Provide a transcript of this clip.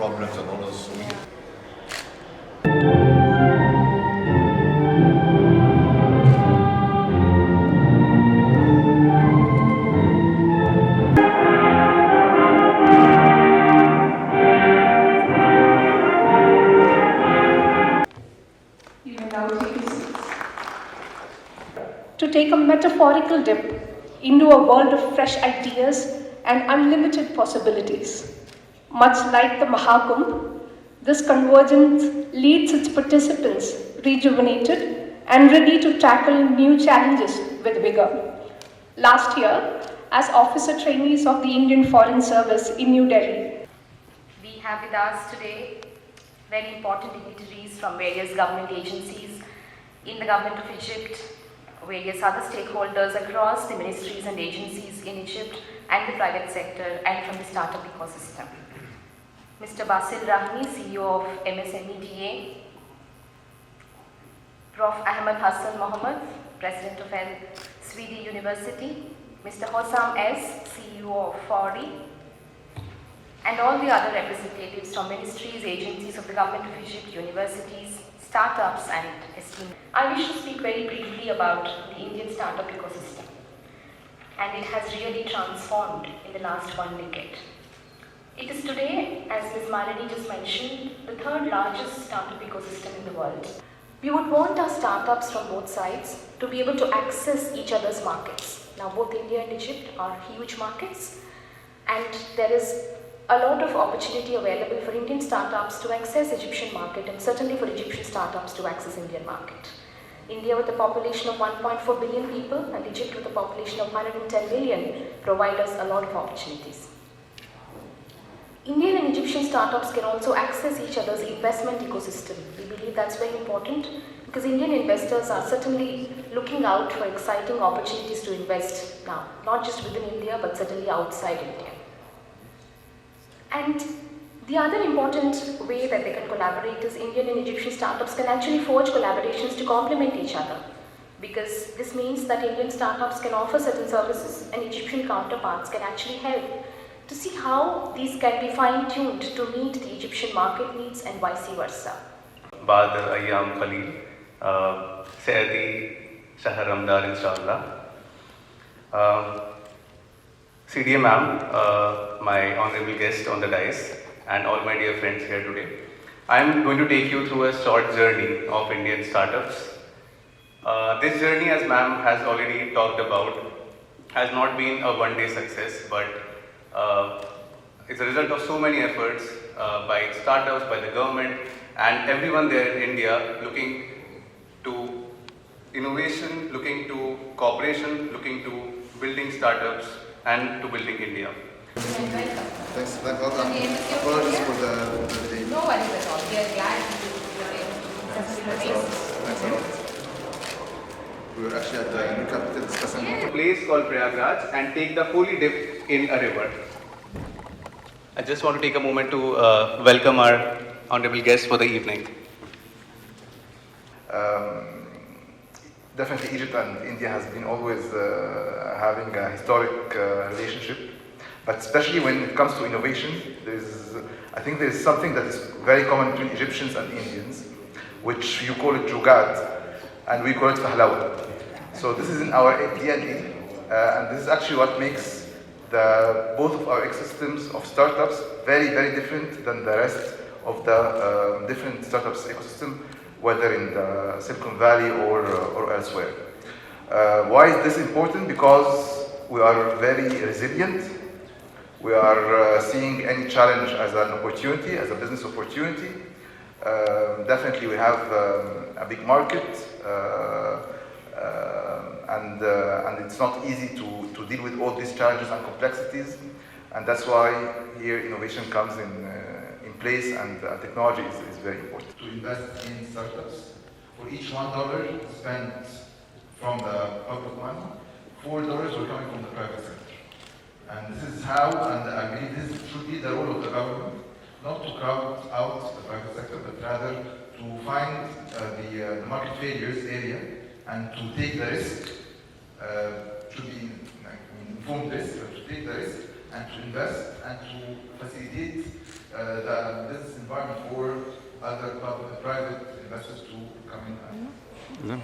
problems and all those. To take a metaphorical dip into a world of fresh ideas and unlimited possibilities. Much like the Mahakumbh, this convergence leaves its participants rejuvenated and ready to tackle new challenges with vigor. Last year, as officer trainees of the Indian Foreign Service in New Delhi, we have with us today very important dignitaries from various government agencies in the government of Egypt, various other stakeholders across the ministries and agencies in Egypt and the private sector and from the startup ecosystem. Mr. Basil Rahmi, CEO of MSMEDA, Prof. Ahmed Hassan Mohammed, President of Sweden University, Mr. Hossam S., CEO of FORI, and all the other representatives from ministries, agencies of the government of Egypt, universities, startups and esteemed. I wish to speak very briefly about the Indian startup ecosystem, and it has really transformed in the last 1 decade. It is today, as Ms. Malini just mentioned, the third largest startup ecosystem in the world. We would want our startups from both sides to be able to access each other's markets. Now both India and Egypt are huge markets, and there is a lot of opportunity available for Indian startups to access Egyptian market and certainly for Egyptian startups to access Indian market. India with a population of 1.4 billion people and Egypt with a population of 110 million provide us a lot of opportunities. Indian and Egyptian startups can also access each other's investment ecosystem. We believe that's very important because Indian investors are certainly looking out for exciting opportunities to invest now, not just within India but certainly outside India. And the other important way that they can collaborate is Indian and Egyptian startups can actually forge collaborations to complement each other, because this means that Indian startups can offer certain services and Egyptian counterparts can actually help to see how these can be fine-tuned to meet the Egyptian market needs and vice versa. بعد أيام قليل سيأتي شهر رمضان إن شاء الله. CDA ma'am, my honorable guest on the dais, and all my dear friends here today. I am going to take you through a short journey of Indian startups. This journey, as ma'am has already talked about, has not been a one-day success, but it's a result of so many efforts by startups, by the government, and everyone there in India looking to innovation, looking to cooperation, looking to building startups, and to building India. Thanks. Apologies for the delay. No worries at all. We are glad you were able to Thanks a lot. We were actually at the new capital discussing A place called Prayagraj and take the holy dip in a river. I just want to take a moment to welcome our honorable guest for the evening. Definitely Egypt and India has been always having a historic relationship, but especially when it comes to innovation, I think there's something that is very common between Egyptians and Indians, which you call it jugad, and we call it fahlawa. So this is in our DNA, and this is actually what makes both of our ecosystems of startups very, very different than the rest of the different startups ecosystem, whether in the Silicon Valley or elsewhere. Why is this important? Because we are very resilient. We are seeing any challenge as an opportunity, as a business opportunity. Definitely we have a big market, and it's not easy to deal with all these challenges and complexities, and that's why here innovation comes in place, and technology is very important. To invest in startups, for each $1 spent from the public money, $4 were coming from the private sector. And this is how, and I believe this should be the role of the government, not to crowd out the private sector, but rather to find the market failures area and to take the risk, should be informed risk, but to take the risk and to invest and to facilitate the business environment for other private investors to come in.